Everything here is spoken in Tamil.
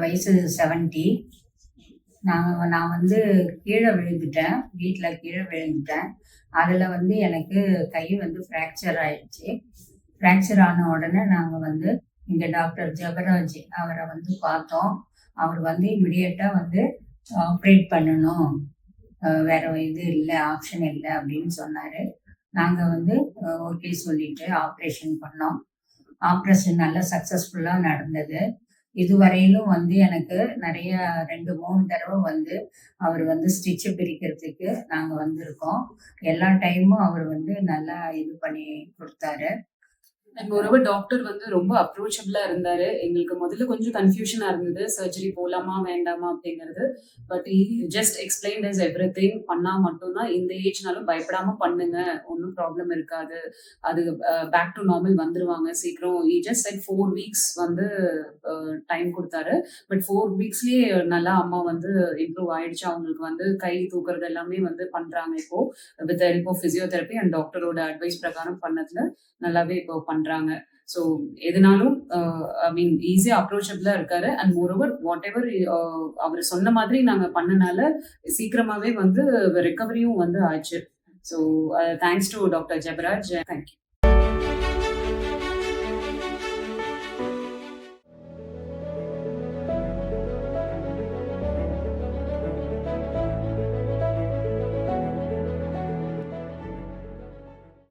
வயசு 70. நான் வந்து கீழே விழுந்துட்டேன். வீட்டில் கீழே விழுந்துட்டேன். அதில் வந்து எனக்கு கை வந்து ஃப்ராக்சர் ஆயிடுச்சு. ஃப்ராக்சர் ஆன உடனே நாங்கள் வந்து இங்கே டாக்டர் ஜெபராஜ் அவரை வந்து பார்த்தோம். அவர் வந்து இமிடியேட்டாக வந்து ஆப்ரேட் பண்ணணும், வேற இது இல்லை, ஆப்ஷன் இல்லை அப்படின்னு சொன்னார். நாங்கள் வந்து ஓகே சொல்லிட்டு ஆப்ரேஷன் பண்ணோம். ஆப்ரேஷன் நல்லா சக்ஸஸ்ஃபுல்லாக நடந்தது. இதுவரையிலும் வந்து எனக்கு நிறைய 2, 3 தடவை வந்து அவர் வந்து ஸ்டிச்சு பிரிக்கிறதுக்கு நாங்கள் வந்திருக்கோம். எல்லா டைமும் அவர் வந்து நல்லா இது பண்ணி கொடுத்தாரு. அண்ட் மோரோவர் டாக்டர் வந்து ரொம்ப அப்ரோச்சபிளா இருந்தாரு. எங்களுக்கு முதல்ல கொஞ்சம் கன்ஃபியூஷனா இருந்தது. சர்ஜரி போலாமா வேண்டாமா அப்படிங்கிறது. But he just explained us everything. பண்ணா மட்டும் தான் இந்த ஏஜ்னாலும் பயப்படாம பண்ணுங்க. ஒன்னும் ப்ராப்ளம் இருக்காது. அது பேக் டு நார்மல் வந்துருவாங்க சீக்கிரம். ஹி ஜஸ்ட் செட் 4 வீக்ஸ் வந்து டைம் கொடுத்தாரு. பட் 4 வீக்ஸ்லயே நல்லா அம்மா வந்து இம்ப்ரூவ் ஆயிடுச்சு. அவங்களுக்கு வந்து கை தூக்குறது எல்லாமே வந்து பண்றாங்க இப்போ. With help of physiotherapy and டாக்டரோட அட்வைஸ் பிரகாரம் பண்ணதுல நல்லாவே இப்போ பண்றாங்க. ஸோ எதுனாலும் ஐ மீன் ஈஸியா அப்ரோச்சபிளா இருக்காரு. அண்ட் மோரோவர் வாட் எவர் அவர் சொன்ன மாதிரி நாங்க பண்ணனால சீக்கிரமாவே வந்து ரெக்கவரியும் வந்து ஆச்சு. So thanks to doctor Jebaraj. Thank you.